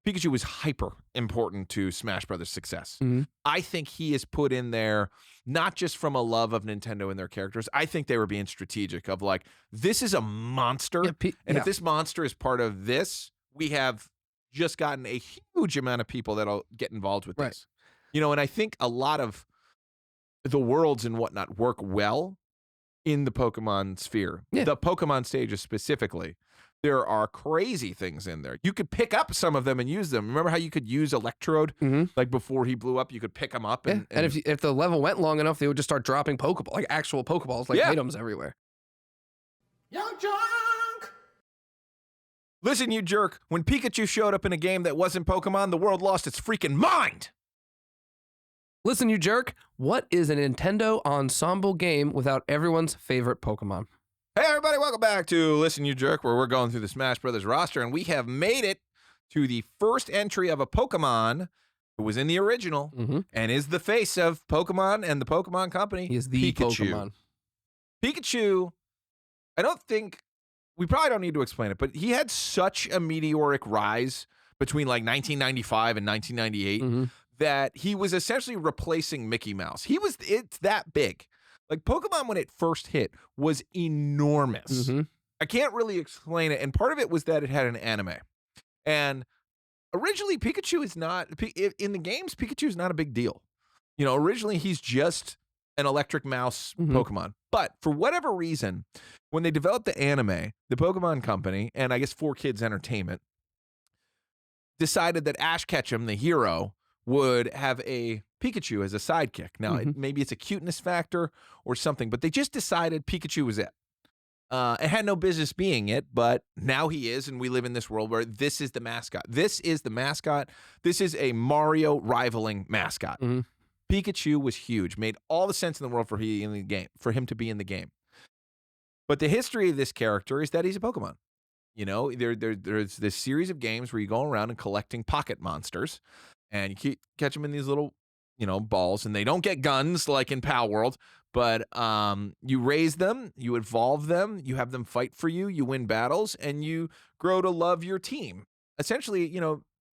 Pikachu was hyper important to Smash Brothers' success. Mhm. I think he is put in there not just from a love of Nintendo and their characters. I think they were being strategic of like, this is a monster. And if this monster is part of this, we have just gotten a huge amount of people that'll get involved with this. And I think a lot of the worlds and whatnot work well in the Pokemon sphere. Yeah. The Pokemon stages specifically. There are crazy things in there. You could pick up some of them and use them. Remember how you could use Electrode? Like before he blew up, you could pick him up. And if the level went long enough, they would just start dropping Pokeballs, like actual Pokeballs, like items everywhere. Young Junk! Listen, you jerk. When Pikachu showed up in a game that wasn't Pokemon, the world lost its freaking mind. Listen, you jerk. What is a Nintendo ensemble game without everyone's favorite Pokemon? Hey, everybody, welcome back to Listen, You Jerk, where we're going through the Smash Brothers roster, and we have made it to the first entry of a Pokemon who was in the original and is the face of Pokemon and the Pokemon Company. He is the Pokemon. Pikachu, we probably don't need to explain it, but he had such a meteoric rise between like 1995 and 1998 that he was essentially replacing Mickey Mouse. It's that big. Like Pokemon, when it first hit, was enormous. I can't really explain it. And part of it was that it had an anime. And originally, Pikachu is not, in the games, Pikachu is not a big deal. Originally, he's just an electric mouse Pokemon. But for whatever reason, when they developed the anime, the Pokemon Company, and I guess 4Kids Entertainment, decided that Ash Ketchum, the hero, would have a Pikachu as a sidekick. Now, maybe it's a cuteness factor or something, but they just decided Pikachu was it. It had no business being it, but now he is, and we live in this world where this is the mascot. This is the mascot. This is a Mario rivaling mascot. Pikachu was huge, made all the sense in the world for him to be in the game. But the history of this character is that he's a Pokemon. There's this series of games where you go around and collecting pocket monsters, and you catch them in these little, balls, and they don't get guns like in Pal World, but you raise them, you evolve them, you have them fight for you, you win battles, and you grow to love your team. Essentially,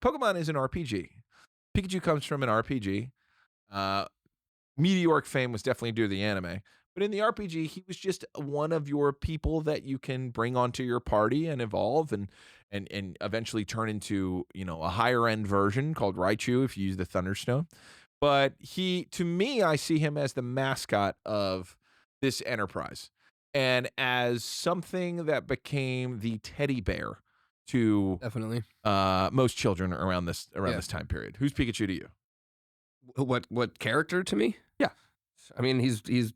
Pokemon is an RPG. Pikachu comes from an RPG. Meteoric fame was definitely due to the anime. But in the RPG, he was just one of your people that you can bring onto your party and evolve and eventually turn into, a higher end version called Raichu if you use the Thunderstone. But to me, I see him as the mascot of this enterprise and as something that became the teddy bear to Definitely most children around this time period. Who's Pikachu to you? What character to me? Yeah. I mean, he's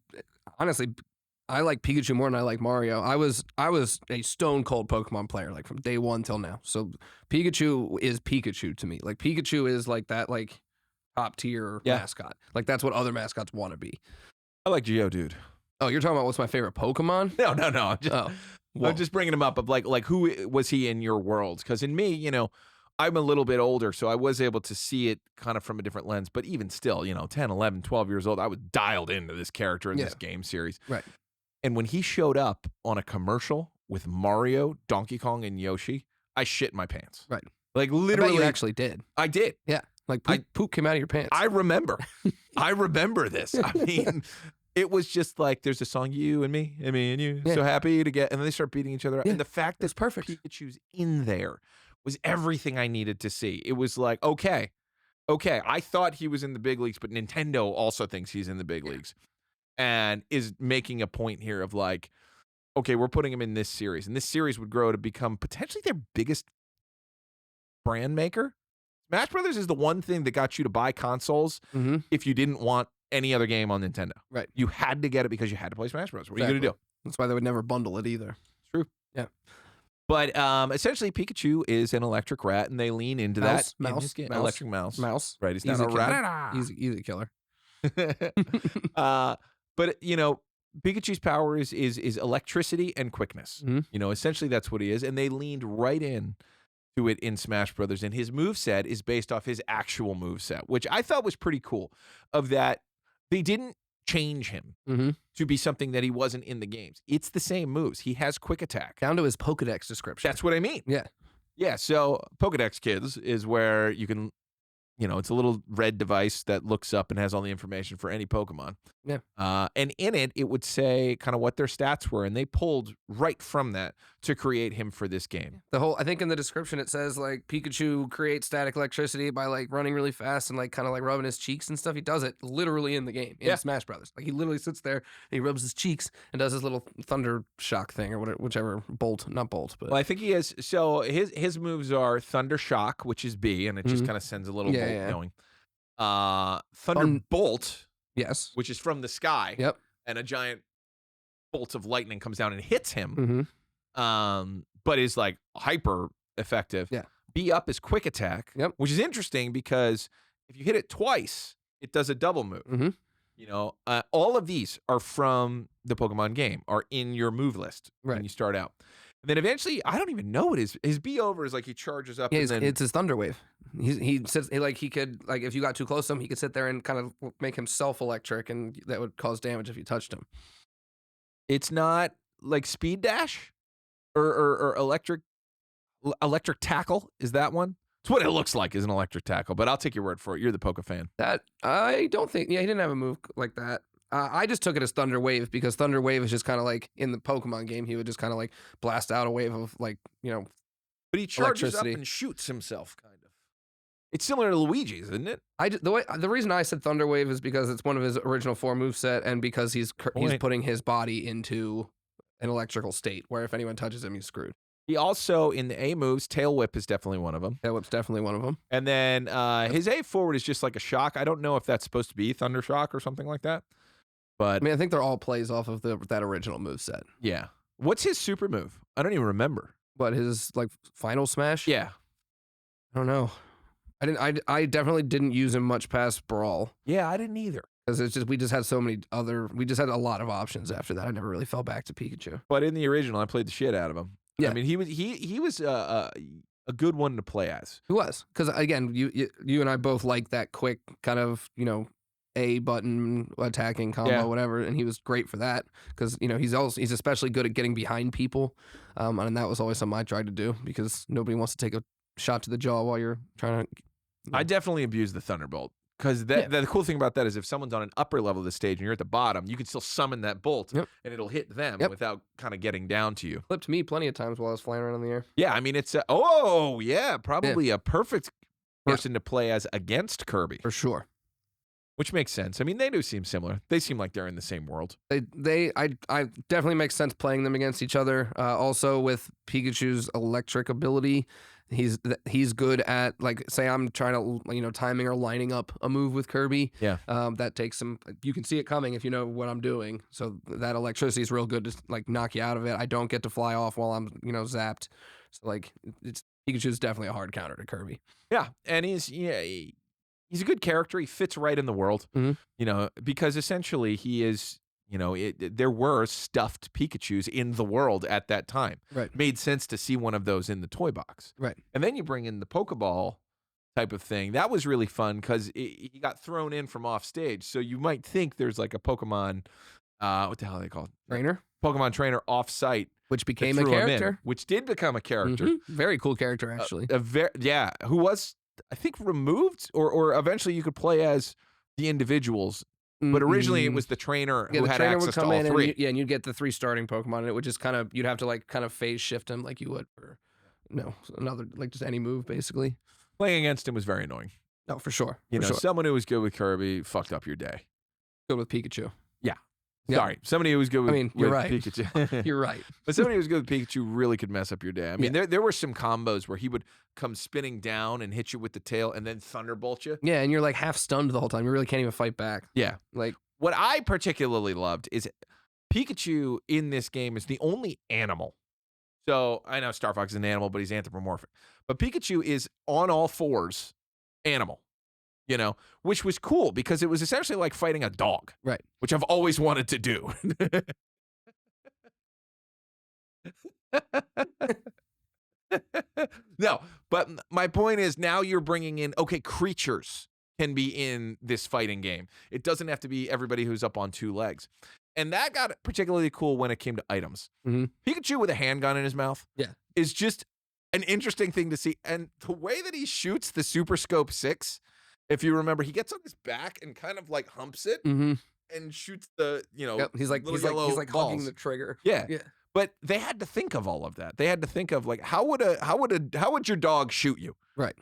honestly, I like Pikachu more than I like Mario. I was a stone cold Pokemon player, like from day one till now. So Pikachu is Pikachu to me. Like Pikachu is like that, like top tier mascot. Like that's what other mascots want to be. I like Geodude. Oh, you're talking about what's my favorite Pokemon? No. I'm just bringing him up of like who was he in your world? Because in me, I'm a little bit older, so I was able to see it kind of from a different lens. But even still, 10, 11, 12 years old, I was dialed into this character in this game series. Right. And when he showed up on a commercial with Mario, Donkey Kong, and Yoshi, I shit my pants. Right. Like literally. You actually did. I did. Yeah. Like poop came out of your pants. I remember. I remember this. I mean, it was just like, there's a song, you and me and you, so happy to get, and then they start beating each other up. Yeah. And the fact that perfect. Pikachu's in there was everything I needed to see. It was like, okay, I thought he was in the big leagues, but Nintendo also thinks he's in the big leagues and is making a point here of like, okay, we're putting him in this series, and this series would grow to become potentially their biggest brand maker. Smash Brothers is the one thing that got you to buy consoles if you didn't want any other game on Nintendo. Right. You had to get it because you had to play Smash Bros. What are you going to do? That's why they would never bundle it either. It's true. Yeah. But essentially, Pikachu is an electric rat, and they lean into that. Electric mouse. Mouse. Right. He's not a rat. Easy killer. But, Pikachu's power is electricity and quickness. Essentially, that's what he is. And they leaned right in to it in Smash Brothers. And his moveset is based off his actual moveset, which I thought was pretty cool. Of that, they didn't change him to be something that he wasn't in the games. It's the same moves. He has quick attack. Down to his Pokedex description. That's what I mean. Yeah. Yeah, so Pokedex Kids is where you can, it's a little red device that looks up and has all the information for any Pokemon. Yeah. And in it, it would say kind of what their stats were, and they pulled right from that to create him for this game. I think in the description it says like Pikachu creates static electricity by like running really fast and like kind of like rubbing his cheeks and stuff. He does it literally in the game in Smash Brothers. Like he literally sits there and he rubs his cheeks and does his little thunder shock thing or whatever, whichever not bolt. But Well, I think he is. So his moves are Thunder Shock, which is B, and it just kind of sends a little bolt going. Thunderbolt, yes, which is from the sky. Yep. And a giant bolt of lightning comes down and hits him. Mm-hmm. But is like hyper effective. Yeah. B up is Quick Attack. Yep. Which is interesting because if you hit it twice, it does a double move. Mm-hmm. All of these are from the Pokemon game, are in your move list when you start out. And then eventually, I don't even know what his B over is like. He charges up. Yeah, and then, it's his Thunder Wave. He sits like he could like if you got too close to him, he could sit there and kind of make himself electric, and that would cause damage if you touched him. It's not like Speed Dash or electric tackle. Is that one? It's what it looks like is an electric tackle, but I'll take your word for it. You're the Poke fan. That I don't think. Yeah, he didn't have a move like that. I just took it as Thunder Wave because Thunder Wave is just kind of like in the Pokemon game, he would just kind of like blast out a wave of like, But he charges up and shoots himself, kind of. It's similar to Luigi's, isn't it? The reason I said Thunder Wave is because it's one of his original 4 moveset, and because he's putting his body into an electrical state where if anyone touches him, he's screwed. He also, in the A moves, Tail Whip is definitely one of them. Tail Whip's definitely one of them. And then his A forward is just like a shock. I don't know if that's supposed to be Thunder Shock or something like that. But I mean, I think they're all plays off of that original moveset. Yeah. What's his super move? I don't even remember. What, his like final smash? Yeah. I don't know. I definitely didn't use him much past Brawl. Yeah, I didn't either. Because we just had a lot of options after that. I never really fell back to Pikachu. But in the original, I played the shit out of him. Yeah. I mean, he was a good one to play as. He was. Because again, you and I both like that quick kind of, A button attacking combo, whatever, and he was great for that because he's especially good at getting behind people, and that was always something I tried to do because nobody wants to take a shot to the jaw while you're trying to. I definitely abused the Thunderbolt because the cool thing about that is if someone's on an upper level of the stage and you're at the bottom, you can still summon that bolt and it'll hit them without kind of getting down to you. Flipped me plenty of times while I was flying around in the air. Yeah, I mean it's probably a perfect person to play as against Kirby for sure. Which makes sense. I mean, they do seem similar. They seem like they're in the same world. I definitely makes sense playing them against each other. Also with Pikachu's electric ability, he's good at like say I'm trying to timing or lining up a move with Kirby. Yeah. That takes some. You can see it coming if you know what I'm doing. So that electricity is real good to like knock you out of it. I don't get to fly off while I'm zapped. So like Pikachu's definitely a hard counter to Kirby. Yeah, and he's a good character. He fits right in the world, because essentially he is, there were stuffed Pikachus in the world at that time. Right. Made sense to see one of those in the toy box. Right. And then you bring in the Pokeball type of thing. That was really fun because he got thrown in from off stage. So you might think there's like a Pokemon, what the hell are they called? Trainer? Pokemon trainer off site. Which became a character. Which did become a character. Mm-hmm. Very cool character, actually. Who was... I think removed or eventually you could play as the individuals. But originally it was the trainer who had access to all 3. And you'd get the 3 starting Pokemon and it would just you'd have to like kind of phase shift him like you would for another like just any move basically. Playing against him was very annoying. No, for sure. Someone who was good with Kirby fucked up your day. Good with Pikachu. Yeah. Yep. Sorry. Somebody who was good with, you're with right. Pikachu. You're right. But somebody who was good with Pikachu really could mess up your day. I mean, there were some combos where he would come spinning down and hit you with the tail and then thunderbolt you. Yeah, and you're like half stunned the whole time. You really can't even fight back. Yeah. Like what I particularly loved is Pikachu in this game is the only animal. So I know Star Fox is an animal, but he's anthropomorphic. But Pikachu is on all 4s animal. Which was cool because it was essentially like fighting a dog. Right. Which I've always wanted to do. No, but my point is now you're bringing in, creatures can be in this fighting game. It doesn't have to be everybody who's up on 2 legs. And that got particularly cool when it came to items. Mm-hmm. Pikachu with a handgun in his mouth is just an interesting thing to see. And the way that he shoots the Super Scope 6, if you remember, he gets on his back and kind of like humps it and shoots the, Yep. He's like hugging balls. the trigger. Yeah. But they had to think of all of that. They had to think of like, how would your dog shoot you? Right.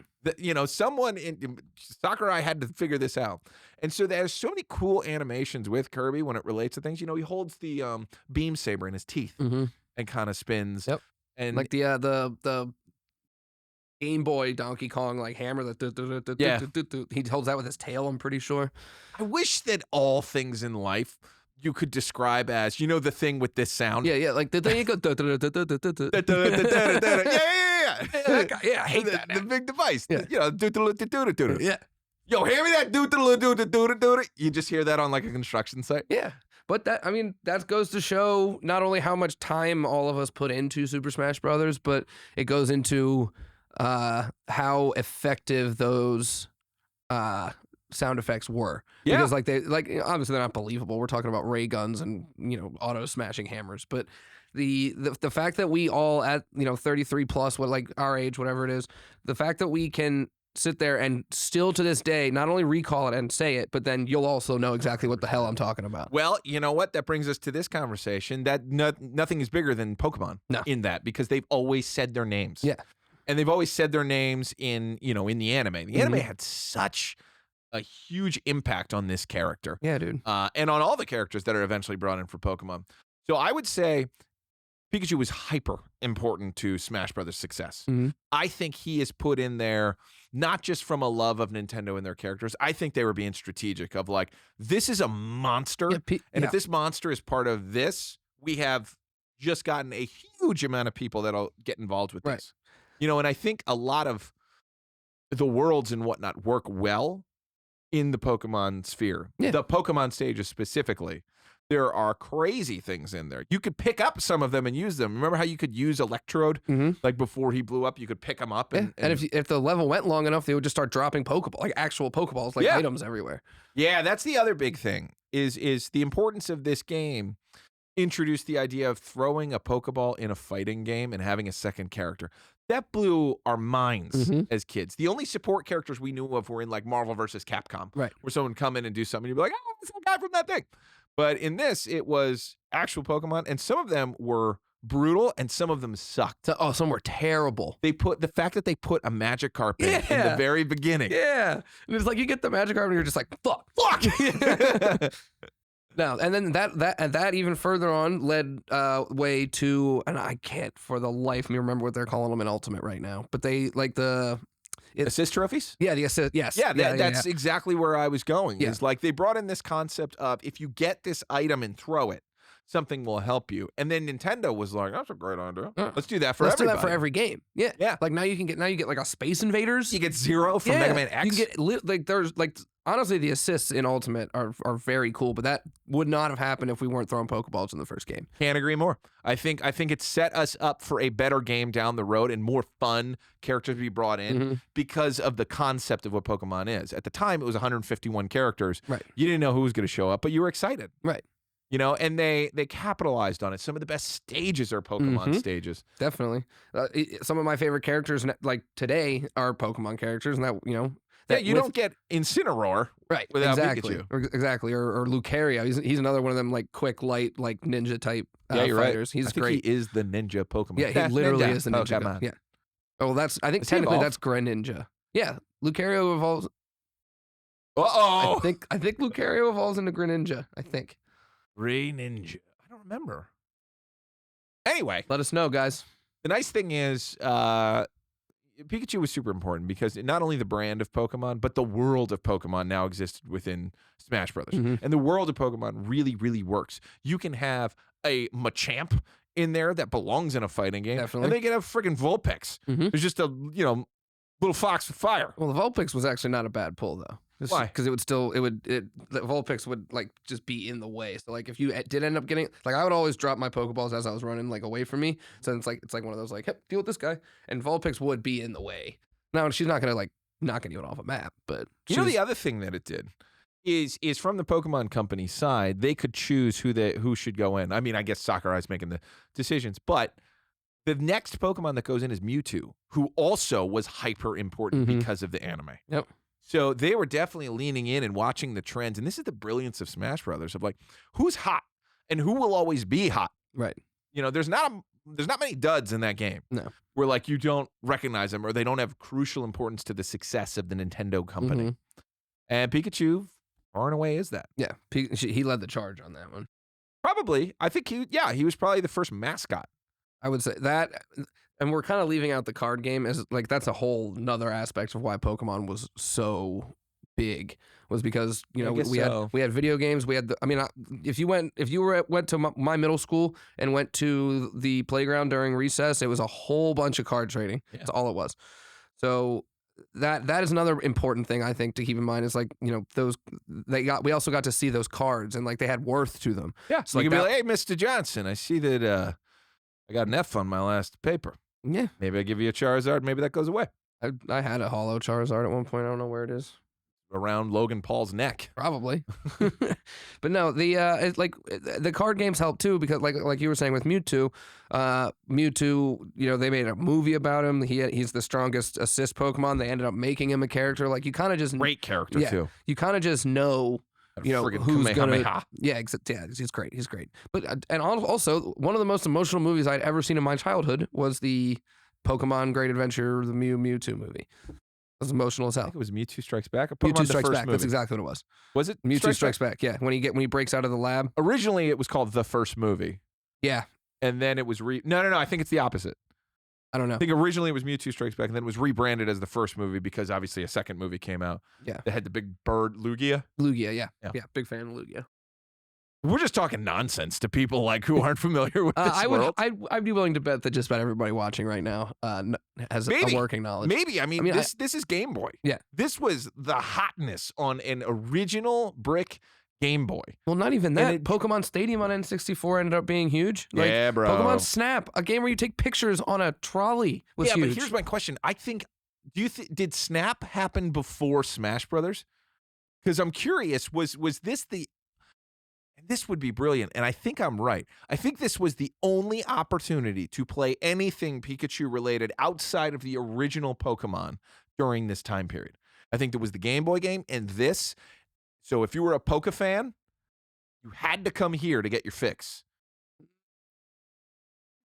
Someone in Sakurai had to figure this out. And so there's so many cool animations with Kirby when it relates to things. He holds the beam saber in his teeth and kind of spins. Yep. And like the Game Boy Donkey Kong like hammer that he holds that with his tail, I'm pretty sure. I wish that all things in life you could describe as, the thing with this sound. Yeah, like the thing you go yeah, I hate that. The big device. Yeah. Yeah. Yo, hear me that You just hear that on like a construction site. Yeah. But that goes to show not only how much time all of us put into Super Smash Brothers, but it goes into how effective those sound effects were. Yeah. Because obviously they're not believable. We're talking about ray guns and auto smashing hammers, but the fact that we all at 33 plus, what like our age, whatever it is, the fact that we can sit there and still to this day not only recall it and say it, but then you'll also know exactly what the hell I'm talking about. Well, you know what? That brings us to this conversation that nothing is bigger than Pokemon in that, because they've always said their names. Yeah. And they've always said their names in the anime. The anime had such a huge impact on this character. Yeah, dude. And on all the characters that are eventually brought in for Pokemon. So I would say Pikachu was hyper important to Smash Brothers' success. I think he is put in there not just from a love of Nintendo and their characters. I think they were being strategic of like, this is a monster. And if this monster is part of this, we have just gotten a huge amount of people that'll get involved with this. And I think a lot of the worlds and whatnot work well in the Pokemon sphere. Yeah. The Pokemon stages specifically. There are crazy things in there. You could pick up some of them and use them. Remember how you could use Electrode? Like before he blew up, you could pick him up. And if the level went long enough, they would just start dropping Pokeballs, like actual Pokeballs, like items everywhere. Yeah, that's the other big thing is the importance of this game. Introduced the idea of throwing a Pokeball in a fighting game and having a second character. That blew our minds as kids. The only support characters we knew of were in like Marvel vs. Capcom, right? Where someone would come in and do something, and you'd be like, "Oh, it's that guy from that thing." But in this, it was actual Pokemon, and some of them were brutal, and some of them sucked. Some were terrible. The fact that they put a magic carpet in the very beginning. Yeah, and it's like you get the magic carpet, and you're just like, fuck. No, and then that even further on led way to, and I can't for the life of me remember what they're calling them in Ultimate right now, but they like assist trophies? Yeah, the assist. Yes. Yeah, that's exactly where I was going. Yeah. Is like they brought in this concept of if you get this item and throw it, something will help you. And then Nintendo was like, that's a great idea. Let's do that for everybody. Let's do that for every game. Yeah. Yeah. Like now you get like a Space Invaders. You get Zero from Mega Man X. You get there's honestly the assists in Ultimate are very cool, but that would not have happened if we weren't throwing Pokeballs in the first game. Can't agree more. I think it set us up for a better game down the road and more fun characters to be brought in because of the concept of what Pokemon is. At the time, it was 151 characters. Right. You didn't know who was going to show up, but you were excited. Right. And they capitalized on it. Some of the best stages are Pokemon stages. Definitely. Some of my favorite characters like today are Pokemon characters, and that you don't get Incineroar without Pikachu. Exactly. Or Lucario. He's another one of them like quick, light, like ninja type fighters. Right. He's great. He is the ninja Pokemon. Yeah, he literally is the ninja. Pokemon. Yeah. Oh, I think technically that's Greninja. Yeah. Lucario evolves. Uh-oh. I think Lucario evolves into Greninja. I think. Greninja. I don't remember. Anyway. Let us know, guys. The nice thing is, Pikachu was super important because not only the brand of Pokemon, but the world of Pokemon now existed within Smash Brothers. And the world of Pokemon really, really works. You can have a Machamp in there that belongs in a fighting game. Definitely. And they can have friggin' Vulpix. It's just a, little fox with fire. Well, the Vulpix was actually not a bad pull, though. Why? Because the Vulpix would like just be in the way. So like if you did end up getting, like I would always drop my Pokeballs as I was running like away from me. So it's like one of those like, hey, deal with this guy. And Vulpix would be in the way. Now she's not gonna like knock anyone off a map, but the other thing that it did is from the Pokemon Company side, they could choose who should go in. I mean, I guess Sakurai's making the decisions, but The next Pokemon that goes in is Mewtwo, who also was hyper important because of the anime. Yep. So they were definitely leaning in and watching the trends. And this is the brilliance of Smash Brothers of like, who's hot and who will always be hot. Right. You know, there's not many duds in that game. No. Where like you don't recognize them or they don't have crucial importance to the success of the Nintendo company. And Pikachu, far and away, is that. Yeah. He led the charge on that one. Probably. I think he was probably the first mascot. I would say that, and we're kind of leaving out the card game as like that's a whole nother aspect of why Pokemon was so big, was because we had video games. We had if you went to my middle school and went to the playground during recess, it was a whole bunch of card trading. Yeah. That's all it was. So that is another important thing I think to keep in mind is like, we also got to see those cards and like they had worth to them. Yeah. So you like can be like, hey, Mr. Johnson, I see that I got an F on my last paper. Yeah. Maybe I give you a Charizard. Maybe that goes away. I had a hollow Charizard at one point. I don't know where it is. Around Logan Paul's neck. Probably. But no, it's like the card games help too, because like you were saying with Mewtwo, they made a movie about him. He's the strongest assist Pokemon. They ended up making him a character. Like you kind of just great character too. You kind of just know who's gonna. Yeah, he's great. He's great. But and also one of the most emotional movies I'd ever seen in my childhood was the Pokemon Great Adventure, the Mewtwo movie. It was emotional as hell. I think it was Mewtwo Strikes Back. Mewtwo Strikes Back. Movie. That's exactly what it was. Was it Mewtwo Strikes Back? Yeah, when he breaks out of the lab. Originally, it was called the first movie. Yeah, and then it was no. I think it's the opposite. I don't know. I think originally it was Mewtwo Strikes Back, and then it was rebranded as the first movie because obviously a second movie came out. Yeah, that had the big bird Lugia. Yeah. Big fan of Lugia. We're just talking nonsense to people like who aren't familiar with this world. I'd be willing to bet that just about everybody watching right now has a working knowledge. Maybe. I mean this is Game Boy. Yeah. This was the hotness on an original brick Game Boy. Well, not even that. Pokemon Stadium on N64 ended up being huge. Like, yeah, bro. Pokemon Snap, a game where you take pictures on a trolley, was huge. But here's my question. I think, did Snap happen before Smash Brothers? Because I'm curious, was this the... This would be brilliant, and I think I'm right. I think this was the only opportunity to play anything Pikachu related outside of the original Pokemon during this time period. I think there was the Game Boy game and this. So if you were a Poke fan, you had to come here to get your fix.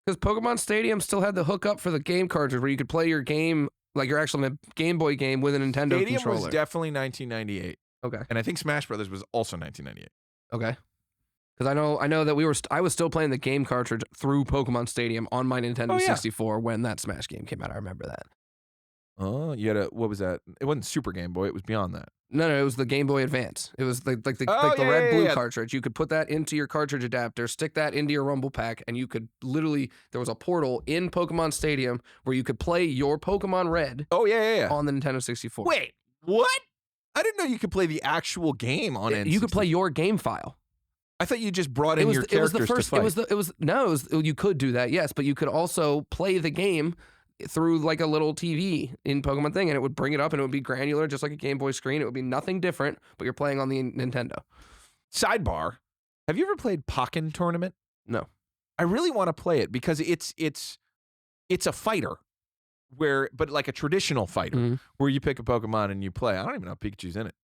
Because Pokemon Stadium still had the hookup for the game cartridge where you could play your game, like your actual Game Boy game with a Nintendo Stadium controller. was definitely 1998. Okay. And I think Smash Brothers was also 1998. Okay. Because I know that I was still playing the game cartridge through Pokemon Stadium on my Nintendo 64 when that Smash game came out. I remember that. Oh, you had what was that? It wasn't Super Game Boy. It was beyond that. No, it was the Game Boy Advance. It was the red-blue cartridge. You could put that into your cartridge adapter, stick that into your Rumble Pack, and you could literally, there was a portal in Pokemon Stadium where you could play your Pokemon Red on the Nintendo 64. Wait, what? I didn't know you could play the actual game on N64. You could play your game file. I thought you just brought in your characters to fight. You could do that, yes, but you could also play the game through like a little TV in Pokemon thing, and it would bring it up, and it would be granular, just like a Game Boy screen. It would be nothing different, but you're playing on the Nintendo. Sidebar: have you ever played Pokken Tournament? No. I really want to play it because it's a fighter, but like a traditional fighter, where you pick a Pokemon and you play. I don't even know if Pikachu's in it.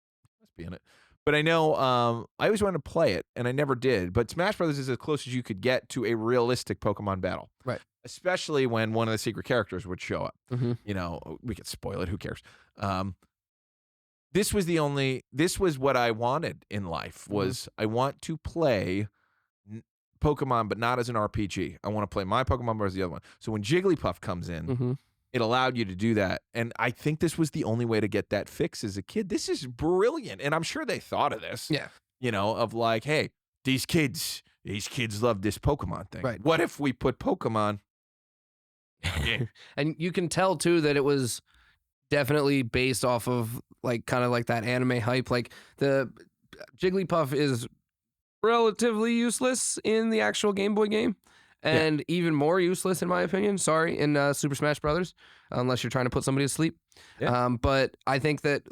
Must be in it. But I know I always wanted to play it, and I never did. But Smash Brothers is as close as you could get to a realistic Pokemon battle. Right. Especially when one of the secret characters would show up. You know, we could spoil it. Who cares? This was what I wanted in life, was I want to play Pokemon, but not as an RPG. I want to play my Pokemon versus the other one. So when Jigglypuff comes in, it allowed you to do that. And I think this was the only way to get that fix as a kid. This is brilliant. And I'm sure they thought of this. Yeah. You know, of like, hey, these kids love this Pokemon thing. Right. What if we put Pokemon? And you can tell too that it was definitely based off of like kind of like that anime hype. Like the Jigglypuff is relatively useless in the actual Game Boy game. And even more useless, in my opinion, in Super Smash Brothers, unless you're trying to put somebody to sleep. Yeah. But I think that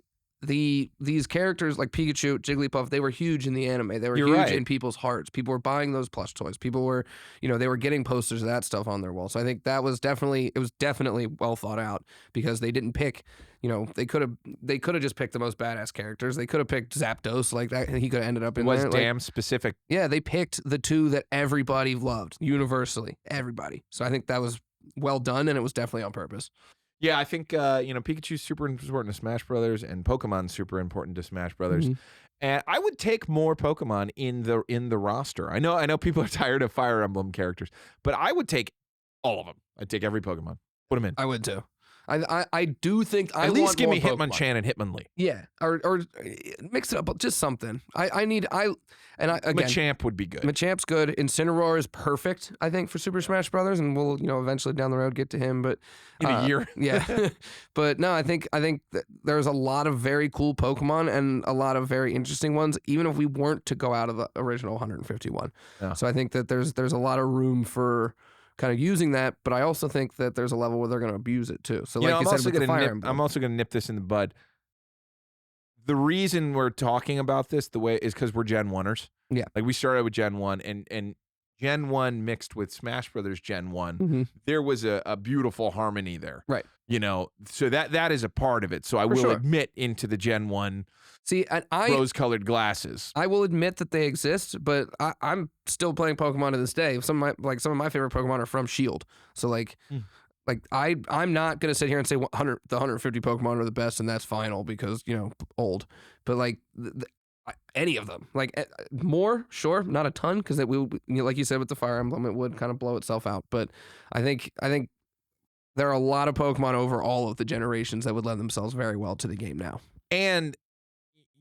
these characters like Pikachu, Jigglypuff, they were huge in the anime. They were You're huge right. in people's hearts. People were buying those plush toys. People were, they were getting posters of that stuff on their wall. So I think it was definitely well thought out because they didn't pick, they could have just picked the most badass characters. They could have picked Zapdos like that, and he could have ended up in It was there. damn specific. Yeah, they picked the two that everybody loved universally, everybody. So I think that was well done, and it was definitely on purpose. Yeah, I think Pikachu's super important to Smash Brothers, and Pokemon's super important to Smash Brothers. Mhm. And I would take more Pokemon in the roster. I know people are tired of Fire Emblem characters, but I would take all of them. I'd take every Pokemon. Put them in. I would too. I do think At least give me more Pokemon. Hitmonchan and Hitmonlee. Yeah, or mix it up, just something. Again, Machamp would be good. Machamp's good. Incineroar is perfect, I think, for Super Smash Brothers, and we'll eventually down the road get to him. But In a year. yeah. But no, I think that there's a lot of very cool Pokemon and a lot of very interesting ones, even if we weren't to go out of the original 151. Yeah. So I think that there's a lot of room for kind of using that, but I also think that there's a level where they're going to abuse it too. So like you said with the Fire Emblem. I'm also going to nip this in the bud. The reason we're talking about this the way is because we're Gen 1ers. Yeah. Like we started with Gen 1 and Gen 1 mixed with Smash Brothers Gen 1. Mhm. There was a beautiful harmony there. Right. So that is a part of it. So I For will sure. admit into the Gen 1 See, and rose-colored glasses. I will admit that they exist, but I'm still playing Pokemon to this day. Some of my favorite Pokemon are from Shield. So I'm not gonna sit here and say the 150 Pokemon are the best and that's final because old. But any of them, more, sure, not a ton because it will, like you said with the Fire Emblem, it would kind of blow itself out. But I think there are a lot of Pokemon over all of the generations that would lend themselves very well to the game now. And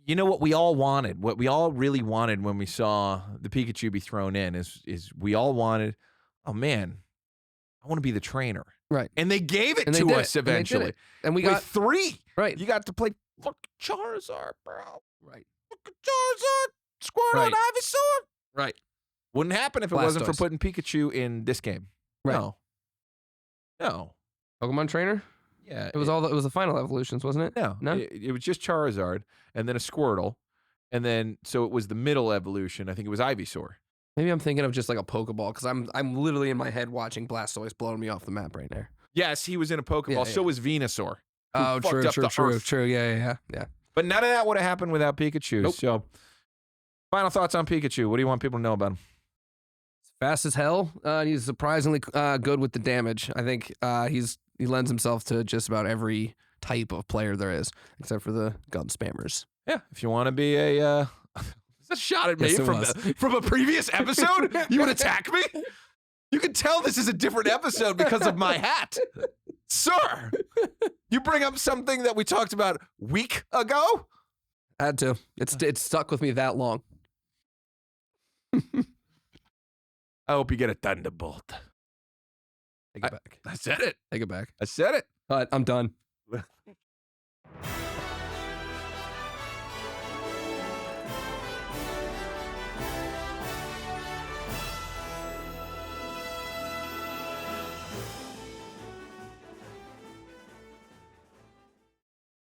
you know what we all wanted, what we all really wanted when we saw the Pikachu be thrown in is we all wanted, oh man, I want to be the trainer. Right. And they gave it And they to did us it. And they did eventually. it. And we With got 3. right. You got to play fucking Charizard, bro. Right. Fucking Charizard, Squirtle, Right. and Ivysaur. Right. Wouldn't happen if it wasn't for Blastoise. putting Pikachu in this game. Right. No. Pokemon Trainer? Yeah. It was the final evolutions, wasn't it? No. No? It was just Charizard and then a Squirtle. And then, so it was the middle evolution. I think it was Ivysaur. Maybe I'm thinking of just like a Pokeball because I'm literally in my head watching Blastoise blowing me off the map right now. Yes, he was in a Pokeball. Yeah, So yeah. was Venusaur. who Oh, fucked up the Earth. true. Yeah. But none of that would have happened without Pikachu. Nope. So, final thoughts on Pikachu. What do you want people to know about him? Fast as hell. He's surprisingly good with the damage. I think he lends himself to just about every type of player there is, except for the gun spammers. Yeah, if you want to be a... is that a shot at me Yes, it from a previous episode? You would attack me? You can tell this is a different episode because of my hat. Sir, you bring up something that we talked about a week ago? Had to. It's stuck with me that long. I hope you get a Thunderbolt. Take it back. I said it. Take it back. I said it. But I'm done.